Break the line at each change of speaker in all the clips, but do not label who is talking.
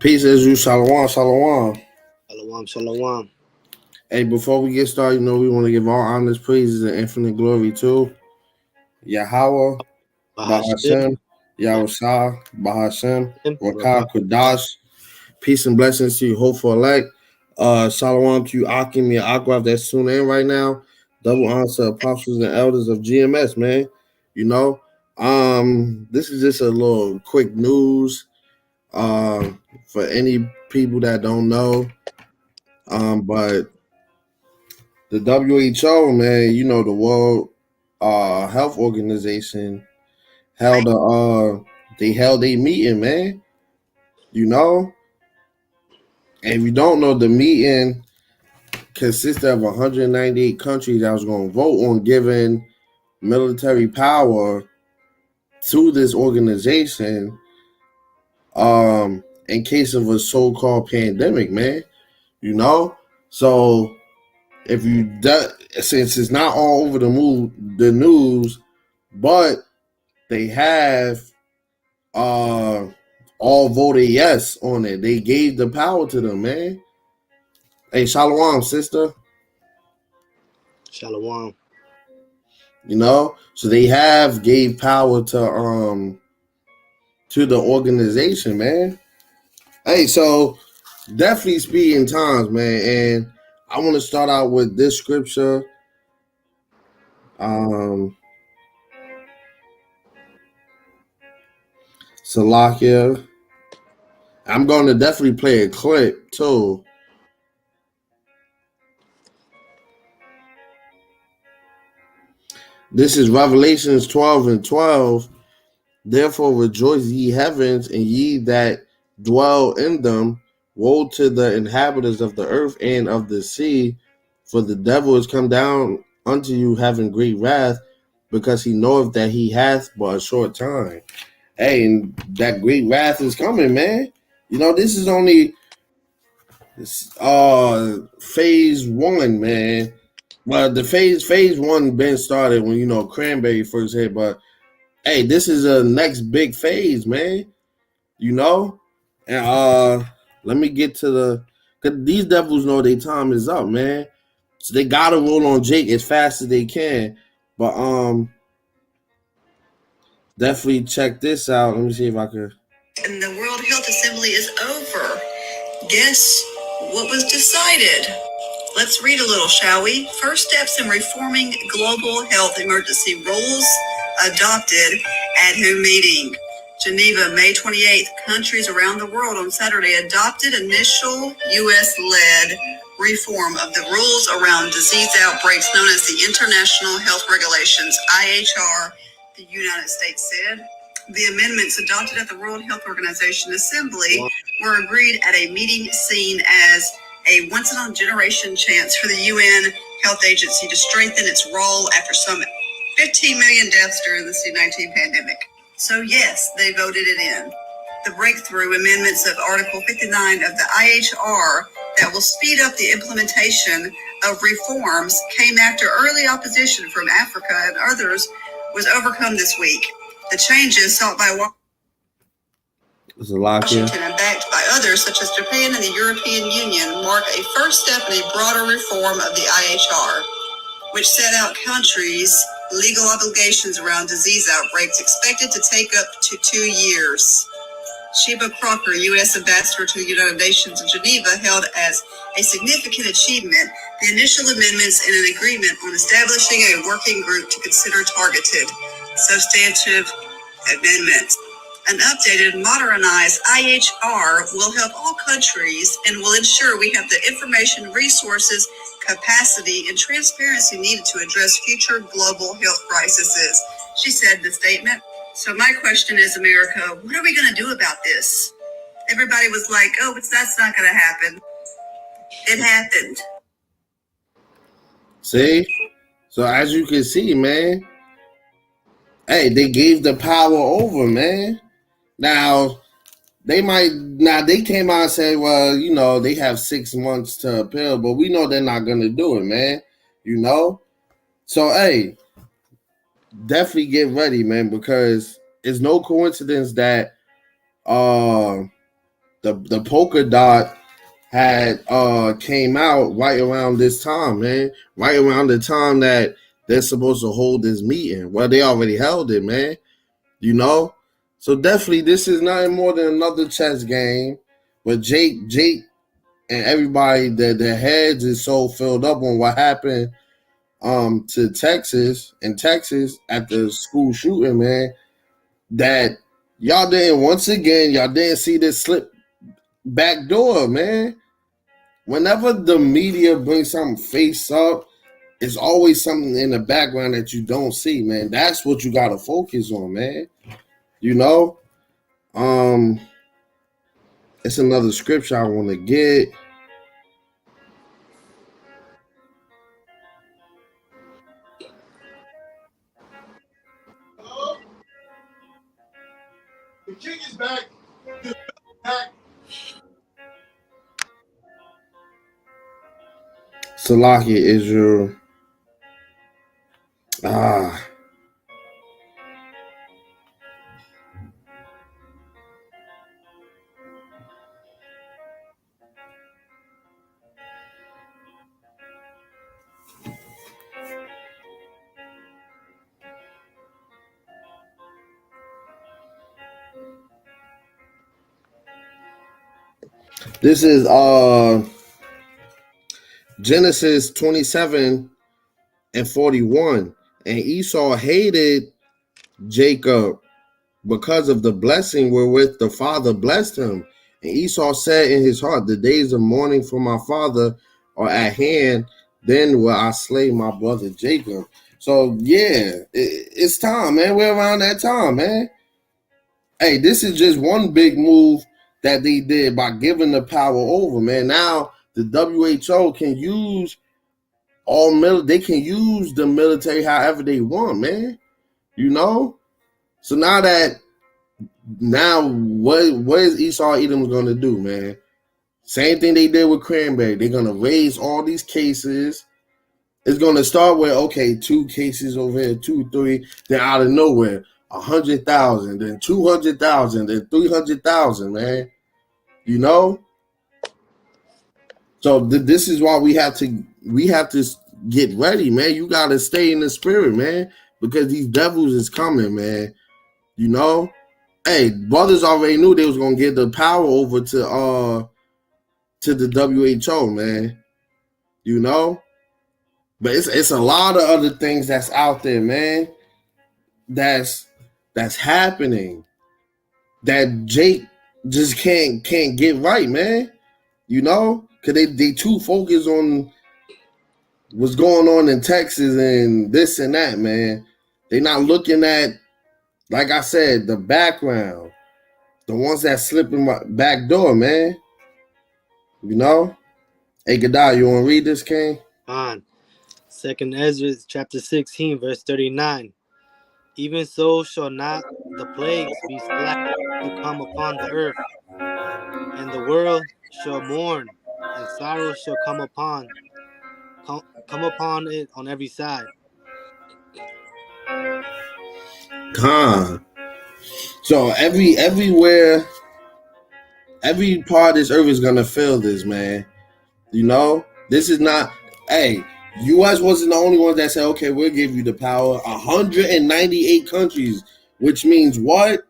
Peace as you, shalom, shalom.
Shalom, shalom.
Hey, before we get started, we want to give all honors, praises, and infinite glory to Yahweh,
Bahashim,
Bahashem, Yahushua, Bahashem, Rakah,
Rakah.
Kudash. Peace and blessings to you, hopeful elect. Shalom to you, Akim, and Akraf that's tuning in right now. Double honor to apostles and elders of GMS, man. This is just a little quick news. For any people that don't know. But the WHO, man, the World Health Organization held a meeting, man. And if you don't know, the meeting consisted of 198 countries that was going to vote on giving military power to this organization in case of a so-called pandemic, man. So if since it's not all over the news, but they have all voted yes on it. They gave the power to them, man. Hey, shalom, sister.
Shalom.
So they have gave power to the organization, man. Hey, so definitely speeding times, man. And I want to start out with this scripture. Salakia. I'm going to definitely play a clip too. This is Revelations 12:12. Therefore rejoice, ye heavens, and ye that dwell in them. Woe to the inhabitants of the earth and of the sea, for the devil is come down unto you having great wrath, because he knoweth that he hath but a short time. Hey, and that great wrath is coming, man. This is only phase one, man. Well, the phase one been started when Cranberry first hit, but hey, this is a next big phase, man. And let me get to cause these devils know their time is up, man. So they gotta roll on Jake as fast as they can. But definitely check this out. Let me see if I can. And the World Health Assembly is over. Guess what was decided? Let's read a little, shall we? First steps in reforming global health emergency rules adopted at WHO meeting. Geneva, May 28th. Countries around the world on Saturday adopted initial U.S.-led reform of the rules around disease outbreaks known as the International Health Regulations, IHR, the United States said. The amendments adopted at the World Health Organization Assembly were agreed at a meeting seen as a once-in-a-generation chance for the UN Health Agency to strengthen its role after some 15 million deaths during the COVID-19 pandemic. So yes, they voted it in. The breakthrough amendments of Article 59 of the IHR that will speed up the implementation of reforms came after early opposition from Africa and others was overcome this week. The changes sought by Washington and backed by others such as Japan and the European Union mark a first step in a broader reform of the IHR, which set out countries' legal obligations around disease outbreaks expected to take up to 2 years. Sheba Crocker, U.S. Ambassador to the United Nations in Geneva, held as a significant achievement the initial amendments in an agreement on establishing a working group to consider targeted, substantive amendments. An updated, modernized IHR will help all countries and will ensure we have the information, resources, capacity, and transparency needed to address future global health crises, she said in the statement. So my question is, America, what are we going to do about this? Everybody was like, oh, that's not going to happen. It happened. See? So as you can see, man, hey, they gave the power over, man. Now they came out and say, well, they have 6 months to appeal, but we know they're not gonna do it, man. So hey, definitely get ready, man, because it's no coincidence that the the polka dot had came out right around this time, man. Right around the time that they're supposed to hold this meeting. Well, they already held it, man. You know? So definitely this is nothing more than another chess game. But Jake and everybody, their heads is so filled up on what happened to Texas at the school shooting, man, that y'all didn't see this slip back door, man. Whenever the media brings something face up, it's always something in the background that you don't see, man. That's what you gotta focus on, man. You know? It's another scripture I want to get. The king is back. Salahi Israel. This is Genesis 27 and 41. And Esau hated Jacob because of the blessing wherewith the father blessed him. And Esau said in his heart, the days of mourning for my father are at hand. Then will I slay my brother Jacob. So, yeah, it's time, man. We're around that time, man. Hey, this is just one big move that they did by giving the power over, man. Now, the WHO can use they can use the military however they want, man. You know? So now what is Esau Edom gonna do, man? Same thing they did with Cranberry. They're gonna raise all these cases. It's gonna start with 2 cases over here, 2, 3, then out of nowhere, 100,000, then 200,000, then 300,000, man. You know? So this is why we have to get ready, man. You gotta stay in the spirit, man, because these devils is coming, man. You know? Hey, brothers already knew they was gonna give the power over to the WHO, man. You know? But it's a lot of other things that's out there, man. That's happening that Jake just can't get right, man. You know? Cause they too focused on what's going on in Texas and this and that, man. They not looking at, like I said, the background. The ones that slip in my back door, man. You know? Hey, Gadal, you want to read this, King?
On 2nd Ezra chapter 16, verse 39. Even so shall not the plagues be slack to come upon the earth, and the world shall mourn, and sorrow shall come upon it on every side.
So everywhere, every part of this earth is gonna feel this, man. You know, this is not. Hey, U.S. wasn't the only one that said, "Okay, we'll give you the power." 198 countries, which means what?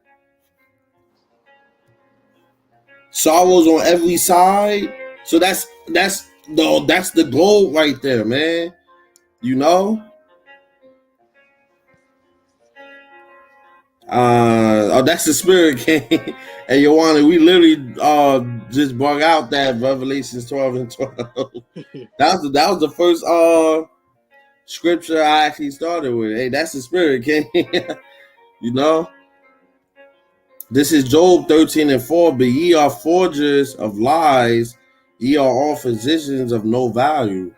Sorrows on every side. So that's the globe right there, man. You know. That's the spirit king. And Joanna, we literally just brought out that Revelations 12 and 12. that was the first scripture I actually started with. Hey, that's the spirit king. You know? This is Job 13 and 4. But ye are forgers of lies, ye are all physicians of no value.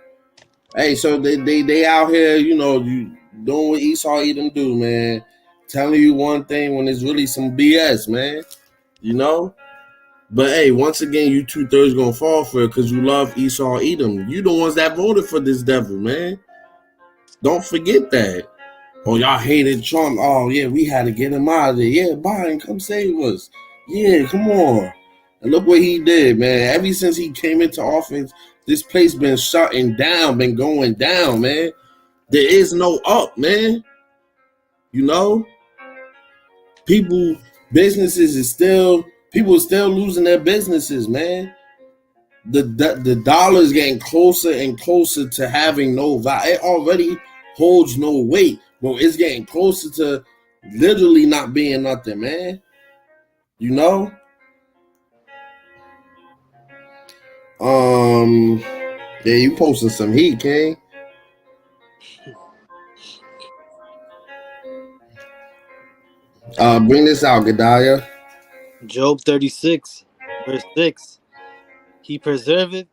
Hey, so they out here, you know, you doing what Esau Edom do, man. Telling you one thing when it's really some BS, man. You know? But hey, once again, you 2/3 gonna fall for it because you love Esau Edom. You the ones that voted for this devil, man. Don't forget that. Oh, y'all hated Trump. Oh, yeah, we had to get him out of there. Yeah, Biden, come save us. Yeah, come on. And look what he did, man. Ever since he came into office, this place been shutting down, been going down, man. There is no up, man. You know, people, businesses is still, people are still losing their businesses, man. The dollar is getting closer and closer to having no value. It already holds no weight, but it's getting closer to literally not being nothing, man. You know? Yeah, you posting some heat, King. Bring this out, Gedaliah.
Job 36, verse 6. He preserveth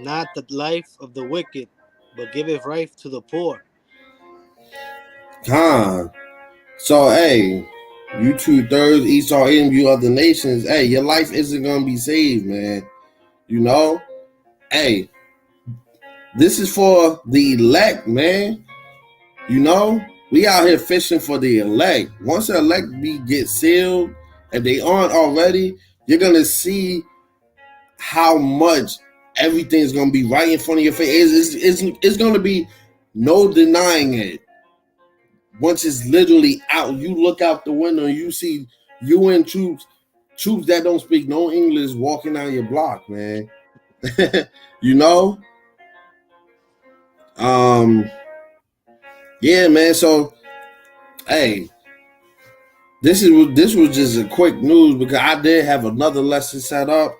not the life of the wicked, but giveth life to the poor.
Con. So, hey, you 2/3 Esau, Edom, you other nations. Hey, your life isn't gonna be saved, man. You know, hey, this is for the elect, man. You know, we out here fishing for the elect. Once the elect get sealed, if they aren't already, you're gonna see how much everything's gonna be right in front of your face. It's gonna be no denying it. Once it's literally out, you look out the window and you see you and troops that don't speak no English walking down your block, man. You know? Yeah, man. So, hey, this was just a quick news because I did have another lesson set up,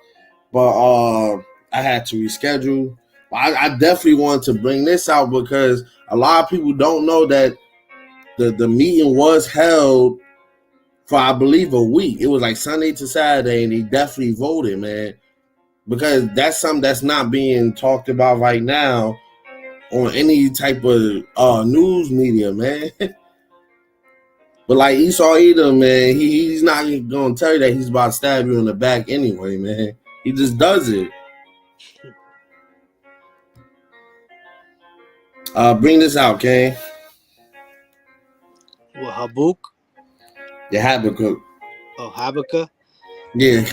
but I had to reschedule. I definitely wanted to bring this out because a lot of people don't know that the meeting was held for, I believe, a week. It was like Sunday to Saturday, and they definitely voted, man, because that's something that's not being talked about right now on any type of news media, man. But like Esau Edom, man, he's not gonna tell you that he's about to stab you in the back anyway, man. He just does it. Bring this out, Kane.
Well, Habakkuk.
The Habakkuk.
Oh, Habakkuk.
Yeah.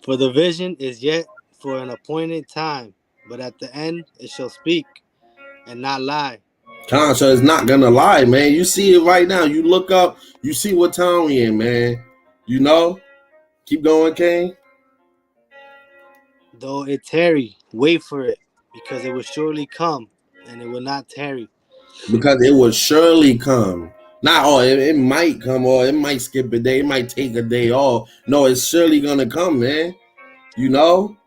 For the vision is yet for an appointed time, but at the end it shall speak and not lie.
So it's not gonna lie, man. You see it right now. You look up, you see what time we in, man. You know? Keep going, Kane.
Though it tarry, wait for it, because it will surely come, and it will not tarry.
Because it will surely come. Not all, it might come, or it might skip a day, it might take a day off. No, it's surely gonna come, man. You know?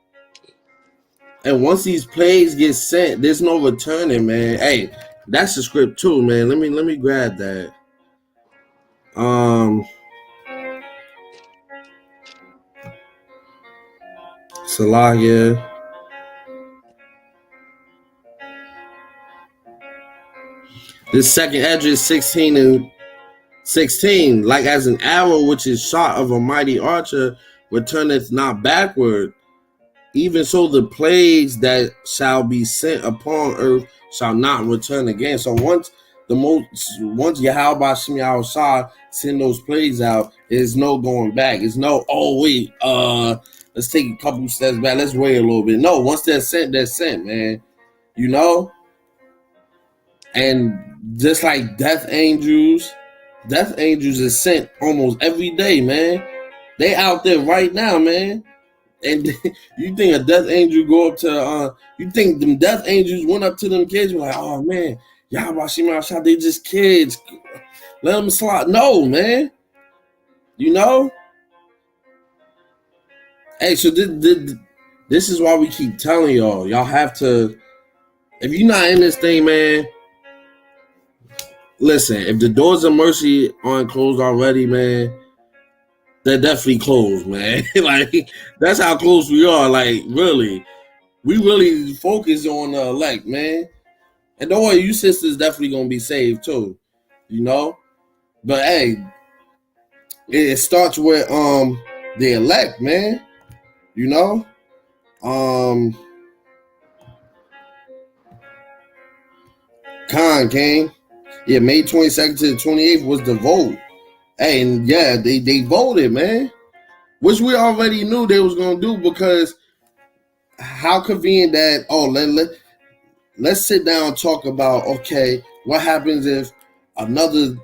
And once these plagues get sent, there's no returning, man. Hey, that's the script too, man. Let me grab that. Salagia. This second address 16 and 16, like as an arrow which is shot of a mighty archer, returneth not backward. Even so, the plagues that shall be sent upon earth shall not return again. So once YAHAWASHI send those plagues out, there's no going back. It's no, oh wait, let's take a couple steps back. Let's wait a little bit. No, once they're sent, man. You know? And just like death angels is sent almost every day, man. They out there right now, man. And you think a death angel go up to you think them death angels went up to them kids and were like, oh man, YAHAWASHI, they just kids. Let them slide. No, man. You know? Hey, so this is why we keep telling y'all have to, if you're not in this thing, man, listen, if the doors of mercy aren't closed already, man, they're definitely closed, man. Like, that's how close we are. Like, really. We really focus on the elect, man. And don't worry, you sisters definitely gonna be saved too. You know? But hey, it starts with the elect, man. You know? King. Yeah, May 22nd to the 28th was the vote. Hey, and yeah, they voted, man. which we already knew they was gonna do, because how convenient that let's sit down and talk about, okay, what happens if another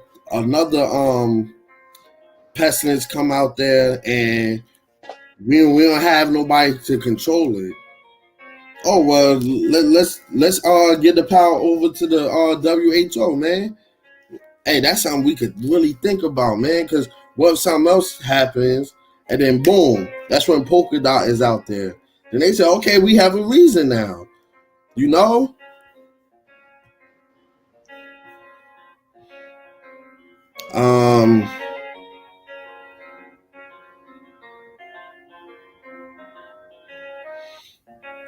pestilence come out there and we don't have nobody to control it. Oh well, let's get the power over to the WHO, man. Hey, that's something we could really think about, man. Because what if something else happens, and then boom, that's when Polka Dot is out there. Then they say, okay, we have a reason now. You know?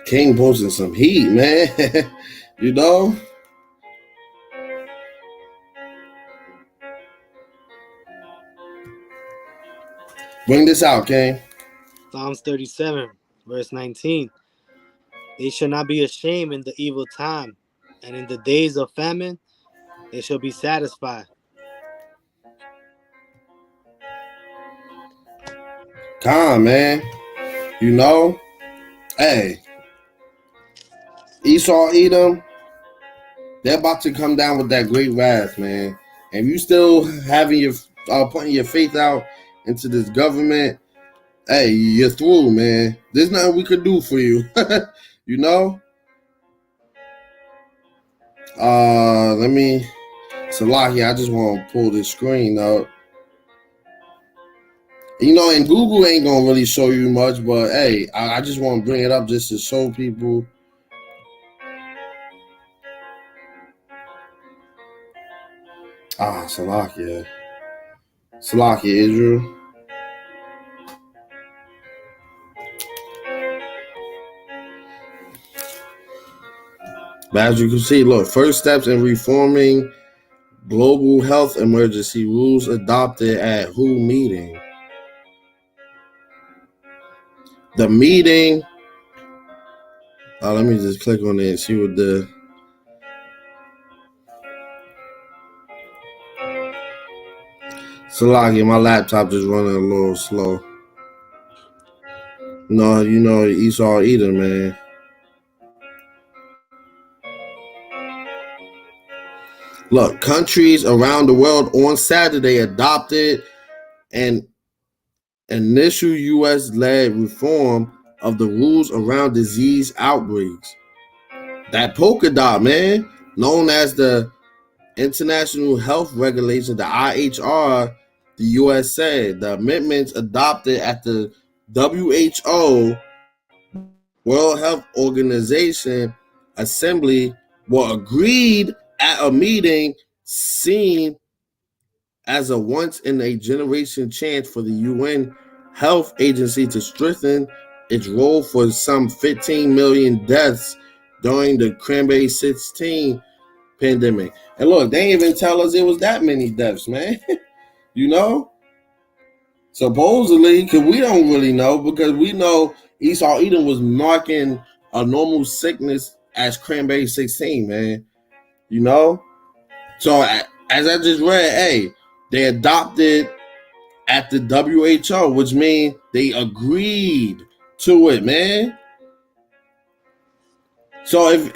King posting some heat, man. You know? Bring this out, King.
Psalms 37, verse 19. They shall not be ashamed in the evil time, and in the days of famine they shall be satisfied.
Calm, man. You know? Hey, Esau, Edom, they're about to come down with that great wrath, man. And you still having your putting your faith out into this government, hey, you're through, man. There's nothing we could do for you. You know? Let me Salahi, I just want to pull this screen up. You know, and Google ain't gonna really show you much, but hey, I just want to bring it up just to show people. Salakia. Salakia, Israel. But as you can see, look, first steps in reforming global health emergency rules adopted at WHO meeting. The meeting, let me just click on it and see what the Salaki, my laptop just running a little slow. No, you know, Esau Edom, man. Look, countries around the world on Saturday adopted an initial U.S.-led reform of the rules around disease outbreaks. That polka dot, man, known as the International Health Regulation, the IHR, the U.S. said the amendments adopted at the WHO, World Health Organization Assembly, were agreed at a meeting seen as a once-in-a-generation chance for the UN Health Agency to strengthen its role for some 15 million deaths during the Cranberry 16 pandemic. And look, they didn't even tell us it was that many deaths, man. You know? Supposedly, because we don't really know, because we know Esau Edom was marking a normal sickness as Cranberry 16, man. You know? So, as I just read, hey, they adopted at the WHO, which means they agreed to it, man. So if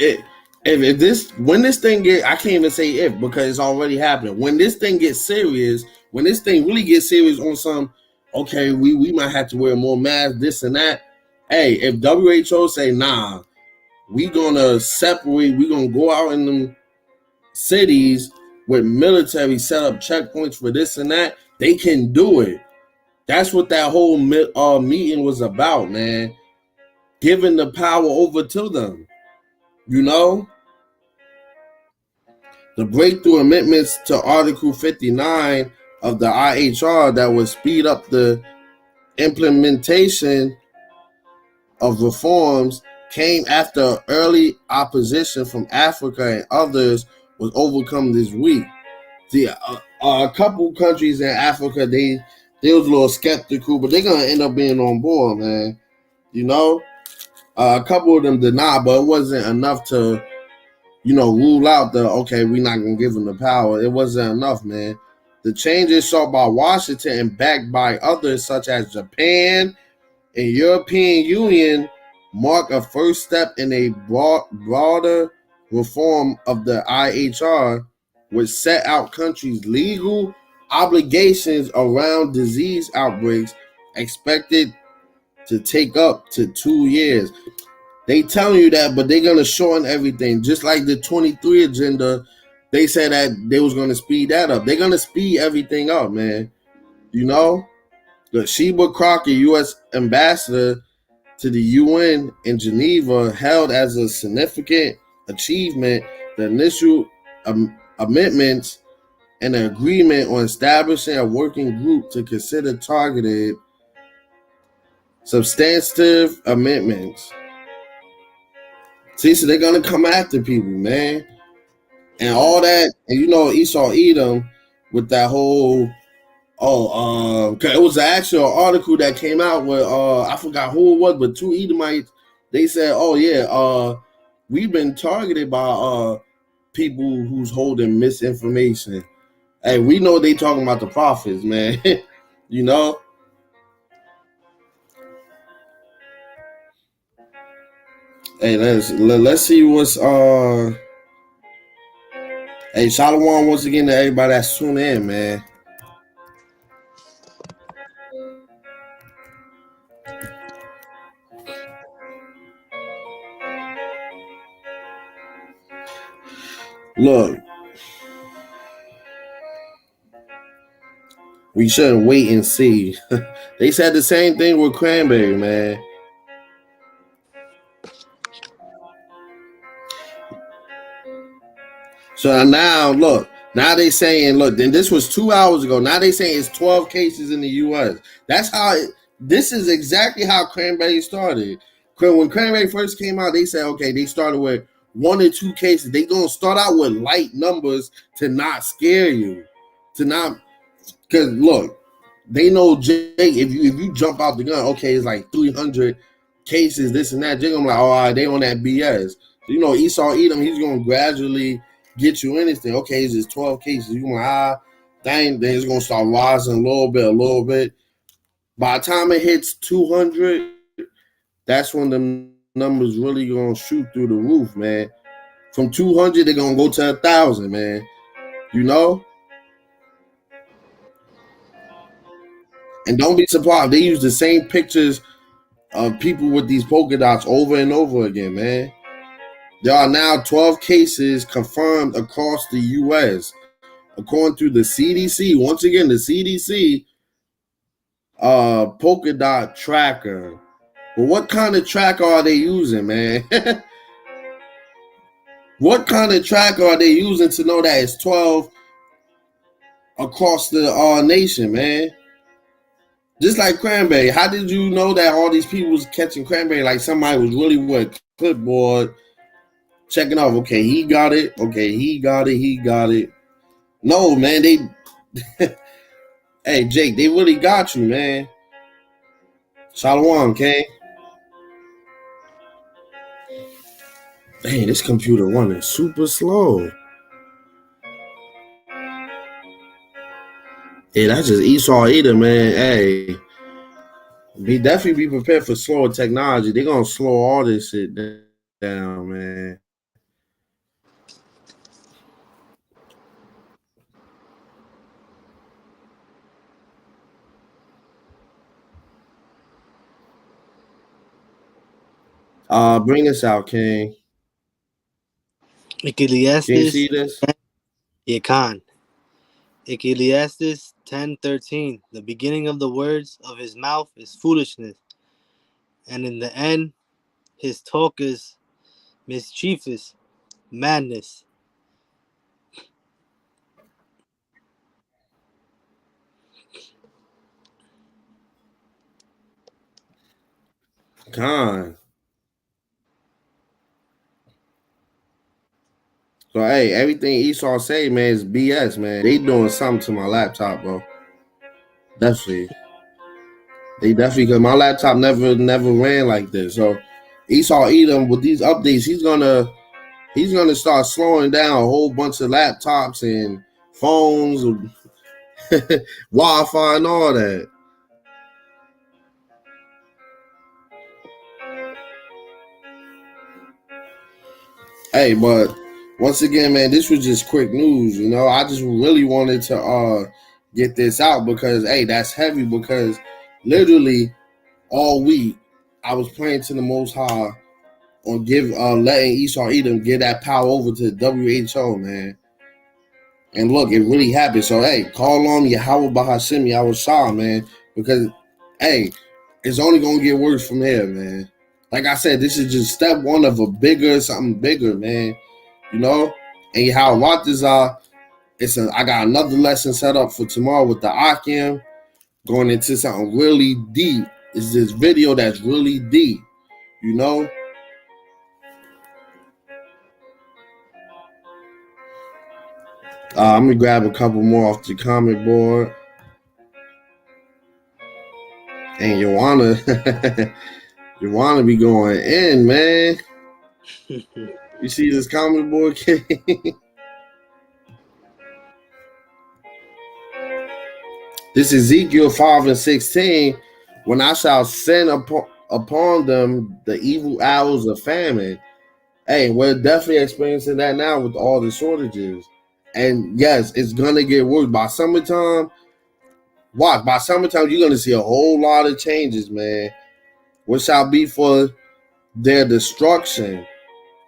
this, when this thing get, I can't even say if, because it's already happened. When this thing gets serious, when this thing really gets serious on some, okay, we might have to wear more masks, this and that. Hey, if WHO say, nah, we gonna separate, we gonna go out in them cities with military set up checkpoints for this and that, they can do it. That's what that whole meeting was about, man. Giving the power over to them. You know? The breakthrough amendments to Article 59 of the IHR that would speed up the implementation of reforms came after early opposition from Africa and others was overcome this week. See, a couple countries in Africa, they was a little skeptical, but they're gonna end up being on board, man. You know, a couple of them denied, but it wasn't enough to, rule out the, okay, we're not gonna give them the power. It wasn't enough, man. The changes sought by Washington and backed by others such as Japan and European Union mark a first step in a broader reform of the IHR, which set out countries' legal obligations around disease outbreaks expected to take up to 2 years. They telling you that, but they're gonna shorten everything. Just like the 23 agenda, they said that they was gonna speed that up. They're gonna speed everything up, man. You know, the Sheba Crocker, U.S. ambassador to the UN in Geneva, held as a significant achievement the initial amendments and an agreement on establishing a working group to consider targeted substantive amendments. See, so they're gonna come after people, man, and all that. And you know, Esau Edom with that whole it was an actual article that came out with I forgot who it was, but two Edomites. They said, "Oh yeah, we've been targeted by people who's holding misinformation." Hey, we know they talking about the prophets, man. You know. Hey, let's see what's Hey, Shalom once again to everybody that's tuning in, man. Look, we shouldn't wait and see. They said the same thing with cranberry, man. So now, look, now they saying, look, then this was 2 hours ago. Now they saying it's 12 cases in the U.S. That's how, this is exactly how cranberry started. When cranberry first came out, they said, okay, they started with 1 or 2 cases. They gonna start out with light numbers to not scare you, to not, because look, they know Jake, if you jump out the gun, okay, it's like 300 cases, this and that. Jake, I'm like, all right, they on that BS. You know, Esau Edom, he's gonna gradually get you anything. Okay, it's just 12 cases. You like, dang, then it's gonna start rising a little bit. By the time it hits 200, that's when the numbers really gonna shoot through the roof, man. From 200, they're gonna go to 1,000, man. You know? And don't be surprised, they use the same pictures of people with these polka dots over and over again, man. There are now 12 cases confirmed across the U.S. according to the CDC. Once again, the CDC polka dot tracker. But what kind of tracker are they using, man? What kind of tracker are they using to know that it's 12 across the nation, man? Just like cranberry. How did you know that all these people was catching cranberry? Like somebody was really with a clipboard checking off. Okay, he got it. Okay, he got it. He got it. No, man, they hey Jake, they really got you, man. Shalom, King. Dang, this computer running super slow. Hey, that's just Esau Edom, man. Hey, definitely be prepared for slower technology. They're gonna slow all this shit down, man. Bring this out, King.
Ecclesiastes.
Can you see this?
Yeah, Khan. Ecclesiastes 10:13. The beginning of the words of his mouth is foolishness, and in the end, his talk is mischievous, madness.
Con. So hey, everything Esau say, man, is BS, man. They doing something to my laptop, bro. Definitely. They definitely, because my laptop never ran like this. So Esau Edom with these updates, he's gonna start slowing down a whole bunch of laptops and phones. Wi-Fi and all that. Hey, but once again, man, this was just quick news. I just really wanted to get this out because hey, that's heavy because literally all week I was praying to the Most High on letting Esau Edom give that power over to the WHO, man. And look, it really happened. So hey, call on YAHAWASHI, YAHAWASHI, man, because hey, it's only gonna get worse from here, man. Like I said, this is just step one of something bigger, man. And how Watazar, I got another lesson set up for tomorrow with the Akim, going into something really deep. It's this video that's really deep, you know. I'm gonna grab a couple more off the comment board. And Joanna be going in, man. You see this comment board, King? This is Ezekiel 5:16. When I shall send upon them the evil hours of famine. Hey, we're definitely experiencing that now with all the shortages. And yes, it's gonna get worse. By summertime, you're gonna see a whole lot of changes, man. Which shall be for their destruction,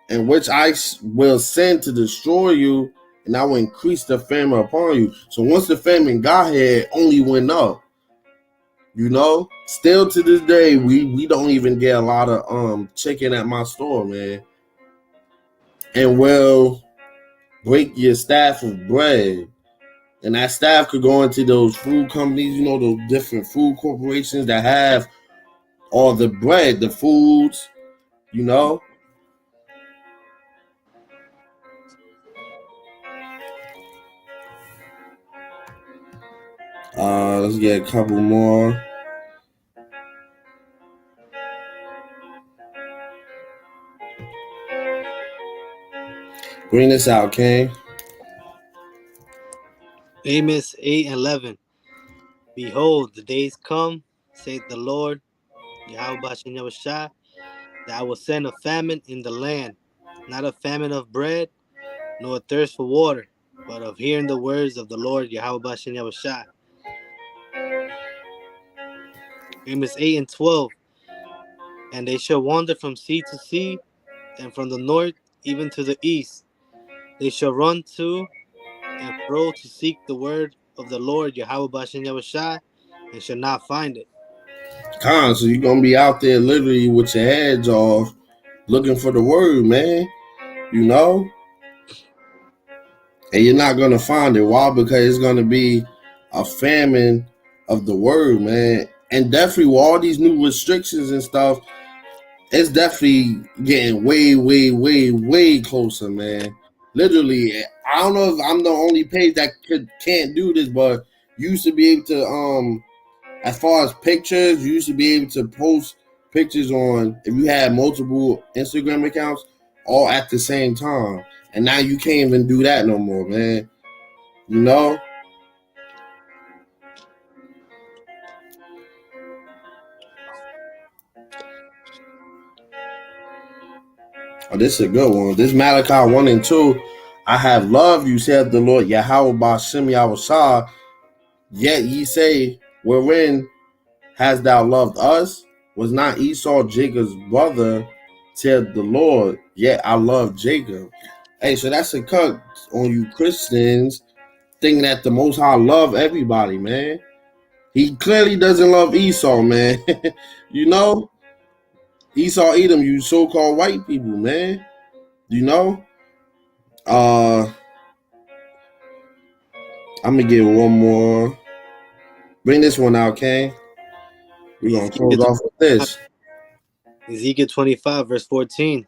and which I will send to destroy you, and I will increase the famine upon you. So once the famine got here, it only went up. Still to this day, we don't even get a lot of chicken at my store, man. And will break your staff of bread. And that staff could go into those food companies, those different food corporations that have all the bread, the foods, Let's get a couple more. Bring this out, King.
Amos 8:11. Behold, the days come, saith the Lord, YAHAWASHI, that I will send a famine in the land, not a famine of bread, nor a thirst for water, but of hearing the words of the Lord, YAHAWASHI. Amos 8:12. And they shall wander from sea to sea, and from the north even to the east. They shall run to and fro to seek the word of the Lord, YAHAWASHI, and shall not find it.
So you're gonna be out there literally with your heads off, looking for the word, man. And you're not gonna find it. Why? Because it's gonna be a famine of the word, man. And definitely with all these new restrictions and stuff, it's definitely getting way, way, way, way closer, man. Literally, I don't know if I'm the only page that can't do this, but you used to be able to as far as pictures, you used to be able to post pictures on, if you had multiple Instagram accounts, all at the same time. And now you can't even do that no more, man. Oh, this is a good one. This Malachi 1 and 2. I have loved you, said the Lord, YAHAWASHI, YAHAWASHI. Yet ye say, wherein hast thou loved us? Was not Esau Jacob's brother, said the Lord, yet I love Jacob. Hey, so that's a cut on you Christians thinking that the Most High love everybody, man. He clearly doesn't love Esau, man. Esau Edom, you so-called white people, man. I'm gonna get one more. Bring this one out, King. We're gonna close off with this.
Ezekiel 25, verse 14.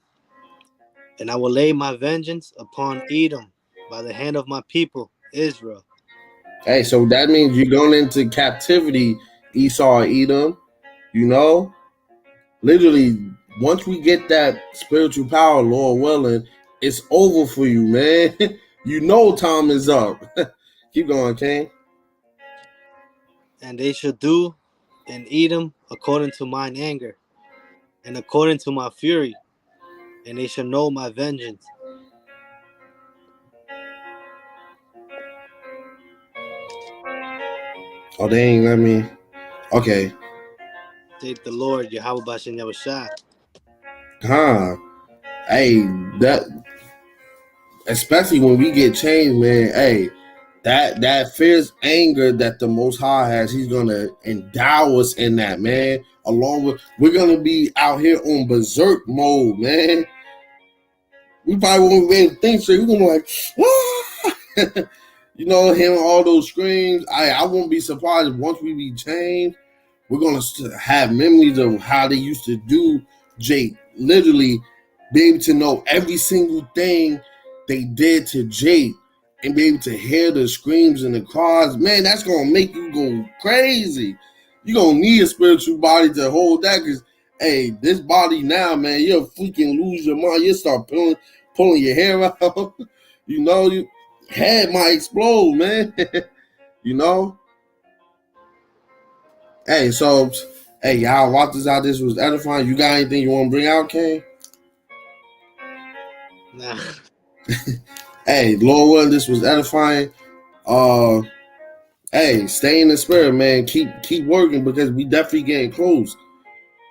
And I will lay my vengeance upon Edom by the hand of my people, Israel.
Hey, so that means you're going into captivity, Esau, Edom. Literally, once we get that spiritual power, Lord willing, it's over for you, man. Time is up. Keep going, King.
And they shall do in Edom according to mine anger, and according to my fury, and they shall know my vengeance.
Oh, they ain't let me. Okay.
Saith the Lord, Yahawah Yahushai.
Huh. Hey, that especially when we get changed, man. Hey, that fierce anger that the Most High has, He's gonna endow us in that, man. Along with, we're gonna be out here on berserk mode, man. We probably won't be able to think straight. We're gonna be like, ah! You know, hearing all those screams. I won't be surprised if once we be changed, we're gonna have memories of how they used to do Jake. Literally, be able to know every single thing they did to Jake and be able to hear the screams and the cries. Man, that's gonna make you go crazy. You're gonna need a spiritual body to hold that, because hey, this body now, man, you'll freaking lose your mind. You'll start pulling your hair out. You know, your head might explode, man. You know. Hey, so, hey, y'all, watch this out. This was edifying. You got anything you want to bring out, King?
Nah.
Hey, Lord willing, this was edifying. Uh, hey, stay in the spirit, man. Keep working, because we definitely getting close.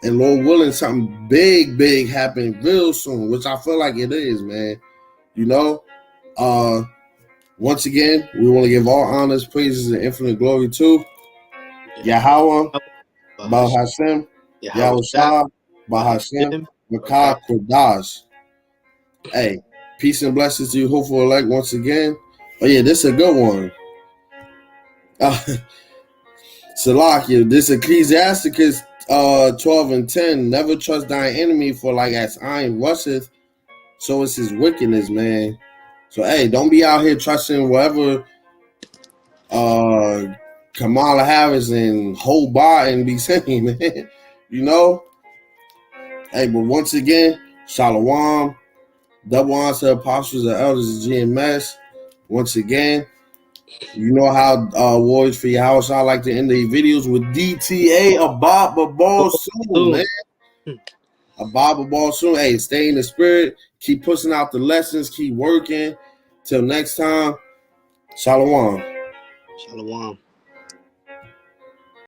And Lord willing, something big happening real soon, which I feel like it is, man. You know, once again, we want to give all honors, praises, and infinite glory to Yahawah, Baal Hashem,
Yahushua,
Yahushua, Baal Hashem,
Bahashem,
Makah Kodash. Hey, peace and blessings to you, hopeful elect, once again. Oh yeah, this is a good one. Salakia, this Ecclesiasticus 12 and 10. Never trust thine enemy, for like as iron rusteth, so is his wickedness, man. So hey, don't be out here trusting whatever Kamala Harris and Joe Biden be saying, man. You know? Hey, but once again, Shalom. Double honor to apostles and elders of GMS. Once again, you know how Warriors for Your House, I like to end their videos with DTA, a Bob a ball soon, man. A Bob a ball soon. Hey, stay in the spirit. Keep pushing out the lessons. Keep working. Till next time, Shalom.
Shalom.